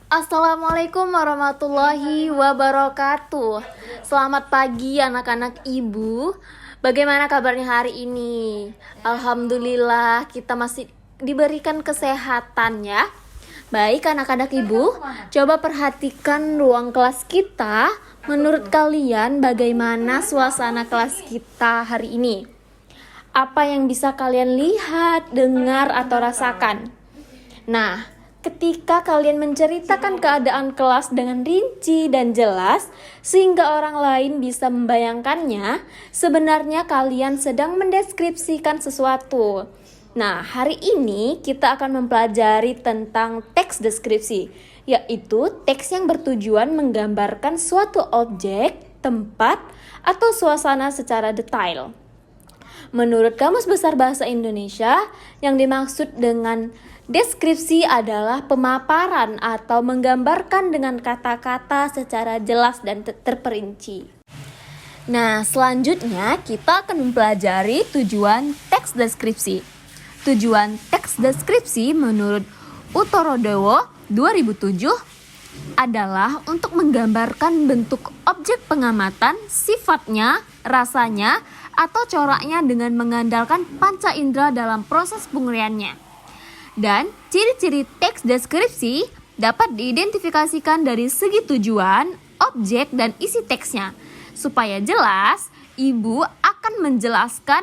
Assalamualaikum warahmatullahi wabarakatuh. Selamat pagi anak-anak ibu. Bagaimana kabarnya hari ini? Alhamdulillah kita masih diberikan kesehatan ya. Baik anak-anak ibu, coba perhatikan ruang kelas kita. Menurut kalian bagaimana suasana kelas kita hari ini? Apa yang bisa kalian lihat, dengar, atau rasakan? Nah, ketika kalian menceritakan keadaan kelas dengan rinci dan jelas, sehingga orang lain bisa membayangkannya, sebenarnya kalian sedang mendeskripsikan sesuatu. Nah, hari ini kita akan mempelajari tentang teks deskripsi, yaitu teks yang bertujuan menggambarkan suatu objek, tempat, atau suasana secara detail. Menurut Kamus Besar Bahasa Indonesia, yang dimaksud dengan deskripsi adalah pemaparan atau menggambarkan dengan kata-kata secara jelas dan terperinci. Nah, selanjutnya kita akan mempelajari tujuan teks deskripsi. Tujuan teks deskripsi menurut Utorodewo 2007 adalah untuk menggambarkan bentuk objek pengamatan, sifatnya, rasanya, atau coraknya dengan mengandalkan panca indera dalam proses penguraiannya. Dan ciri-ciri teks deskripsi dapat diidentifikasikan dari segi tujuan, objek, dan isi teksnya. Supaya jelas, Ibu akan menjelaskan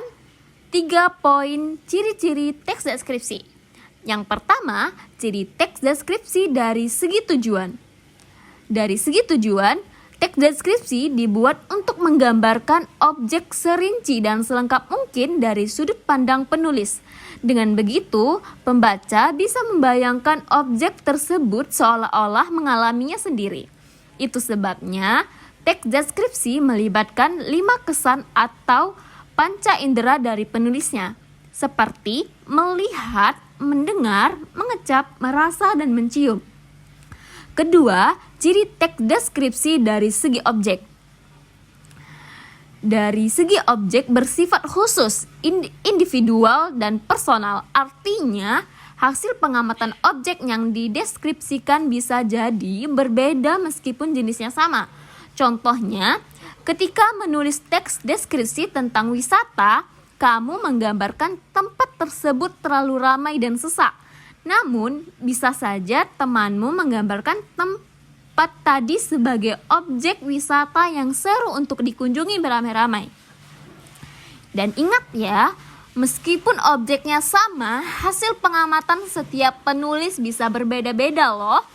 3 poin ciri-ciri teks deskripsi. Yang pertama, ciri teks deskripsi dari segi tujuan. Dari segi tujuan, teks deskripsi dibuat untuk menggambarkan objek serinci dan selengkap mungkin dari sudut pandang penulis. Dengan begitu, pembaca bisa membayangkan objek tersebut seolah-olah mengalaminya sendiri. Itu sebabnya teks deskripsi melibatkan 5 kesan atau panca indera dari penulisnya, seperti melihat, mendengar, mengecap, merasa, dan mencium. Kedua, ciri teks deskripsi dari segi objek. Dari segi objek bersifat khusus, individual, dan personal. Artinya, hasil pengamatan objek yang dideskripsikan bisa jadi berbeda meskipun jenisnya sama. Contohnya, ketika menulis teks deskripsi tentang wisata, kamu menggambarkan tempat tersebut terlalu ramai dan sesak. Namun, bisa saja temanmu menggambarkan tempat tadi sebagai objek wisata yang seru untuk dikunjungi beramai-ramai. Dan ingat ya, meskipun objeknya sama, hasil pengamatan setiap penulis bisa berbeda-beda loh.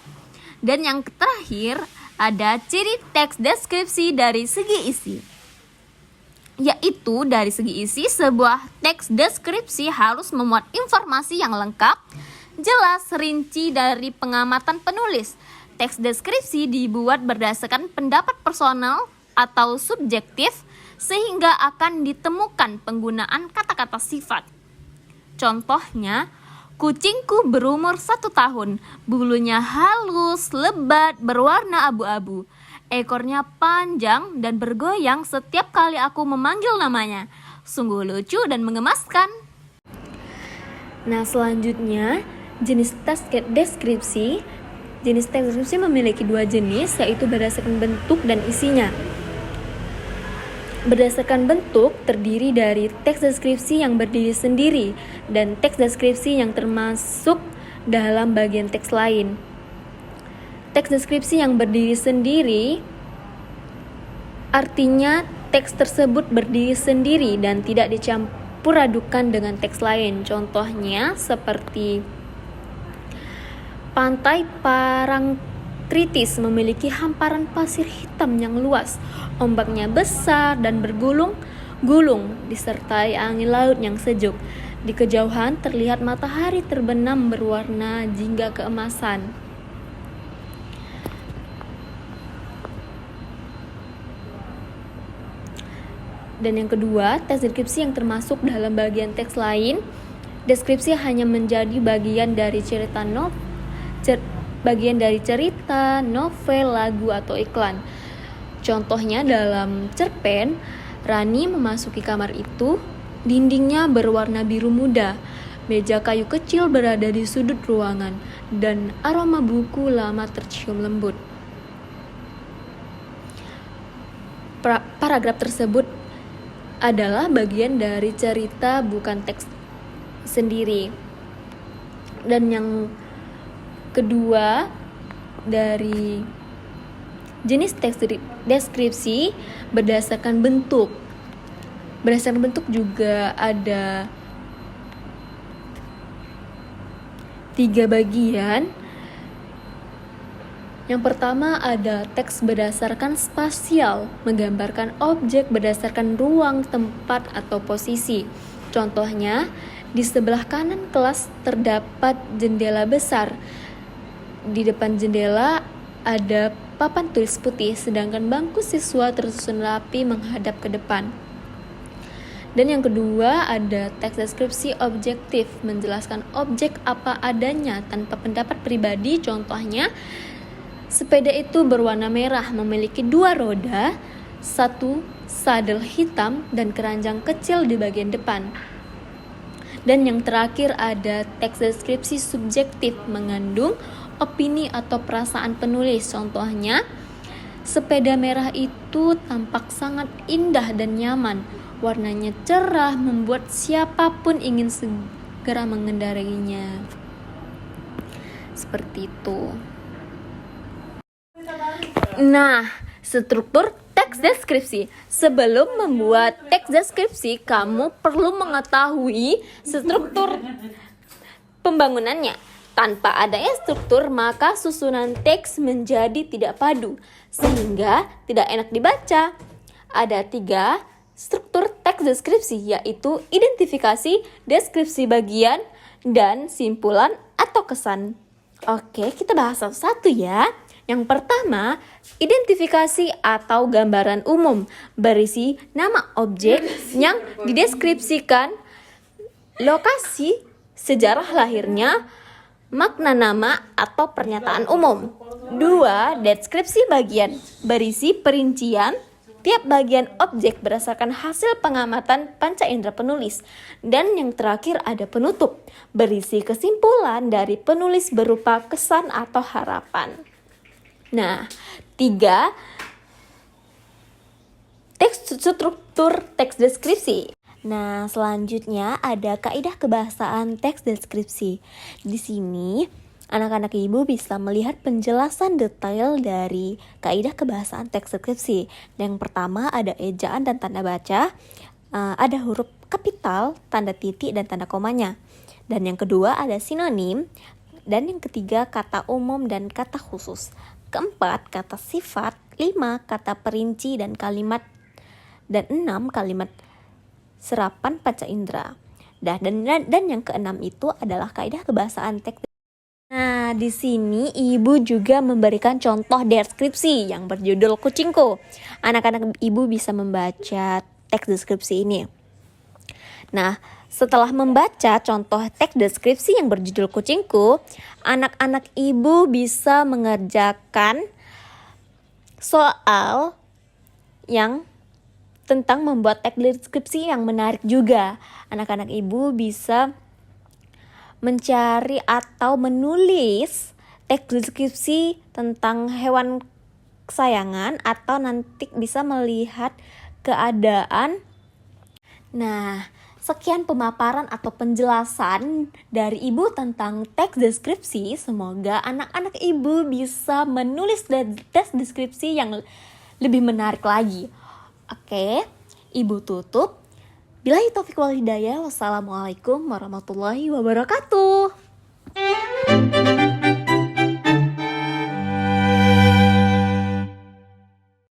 Dan yang terakhir, ada ciri teks deskripsi dari segi isi. Yaitu dari segi isi, sebuah teks deskripsi harus memuat informasi yang lengkap, jelas, rinci dari pengamatan penulis. Teks deskripsi dibuat berdasarkan pendapat personal atau subjektif sehingga akan ditemukan penggunaan kata-kata sifat. Contohnya, kucingku berumur 1 tahun, bulunya halus, lebat, berwarna abu-abu. Ekornya panjang dan bergoyang setiap kali aku memanggil namanya. Sungguh lucu dan mengemaskan. Nah, selanjutnya jenis teks deskripsi. Jenis teks deskripsi memiliki 2 jenis, yaitu berdasarkan bentuk dan isinya. Berdasarkan bentuk terdiri dari teks deskripsi yang berdiri sendiri dan teks deskripsi yang termasuk dalam bagian teks lain. Teks deskripsi yang berdiri sendiri artinya teks tersebut berdiri sendiri dan tidak dicampur adukan dengan teks lain. Contohnya seperti Pantai Parangtritis memiliki hamparan pasir hitam yang luas, ombaknya besar dan bergulung-gulung, disertai angin laut yang sejuk. Di kejauhan terlihat matahari terbenam berwarna jingga keemasan. Dan yang kedua, teks deskripsi yang termasuk dalam bagian teks lain. Deskripsi hanya menjadi bagian dari cerita novel, lagu, atau iklan. Contohnya dalam cerpen, Rani memasuki kamar itu, dindingnya berwarna biru muda, Meja kayu kecil berada di sudut ruangan. dan aroma buku lama tercium lembut. Paragraf tersebut adalah bagian dari cerita, bukan teks sendiri. Dan yang kedua, dari jenis teks deskripsi berdasarkan bentuk. Berdasarkan bentuk juga ada 3 bagian. Yang pertama ada teks berdasarkan spasial, menggambarkan objek berdasarkan ruang, tempat, atau posisi. Contohnya, di sebelah kanan kelas terdapat jendela besar. Di depan jendela ada papan tulis putih, sedangkan bangku siswa tersusun rapi menghadap ke depan. Dan yang kedua ada teks deskripsi objektif, menjelaskan objek apa adanya tanpa pendapat pribadi. Contohnya, sepeda itu berwarna merah, memiliki 2 roda, 1 sadel hitam, dan keranjang kecil di bagian depan. Dan yang terakhir ada teks deskripsi subjektif, mengandung opini atau perasaan penulis. Contohnya, sepeda merah itu tampak sangat indah dan nyaman. Warnanya cerah, membuat siapapun ingin segera mengendarainya. Seperti itu. Nah, struktur teks deskripsi. Sebelum membuat teks deskripsi, kamu perlu mengetahui struktur pembangunannya. Tanpa adanya struktur, maka susunan teks menjadi tidak padu, sehingga tidak enak dibaca. Ada 3 struktur teks deskripsi, yaitu identifikasi, deskripsi bagian, dan simpulan atau kesan. Oke, kita bahas satu-satu ya. Yang pertama, identifikasi atau gambaran umum, berisi nama objek yang dideskripsikan, lokasi, sejarah lahirnya, makna nama atau pernyataan umum. 2. Deskripsi bagian, berisi perincian tiap bagian objek berdasarkan hasil pengamatan panca indera penulis. Dan yang terakhir ada penutup, berisi kesimpulan dari penulis berupa kesan atau harapan. Nah, 3 struktur teks deskripsi. Nah, selanjutnya ada kaidah kebahasaan teks deskripsi. Di sini, anak-anak ibu bisa melihat penjelasan detail dari kaidah kebahasaan teks deskripsi. Yang pertama ada ejaan dan tanda baca, ada huruf kapital, tanda titik, dan tanda komanya. Dan yang kedua ada sinonim, dan yang ketiga kata umum dan kata khusus. Keempat, kata sifat. 5, kata perinci dan kalimat. Dan 6, kalimat serapan panca indera. Dan yang keenam itu adalah kaidah kebahasaan teks. Nah, di sini ibu juga memberikan contoh deskripsi yang berjudul Kucingku. Anak-anak ibu bisa membaca teks deskripsi ini. Nah, setelah membaca contoh teks deskripsi yang berjudul Kucingku, anak-anak ibu bisa mengerjakan soal yang tentang membuat teks deskripsi yang menarik juga. Anak-anak ibu bisa mencari atau menulis teks deskripsi tentang hewan kesayangan atau nanti bisa melihat keadaan. Nah, sekian pemaparan atau penjelasan dari ibu tentang teks deskripsi. Semoga anak-anak ibu bisa menulis teks deskripsi yang lebih menarik lagi. Oke, ibu tutup. Billahi taufiq wal hidayah. Wassalamualaikum warahmatullahi wabarakatuh.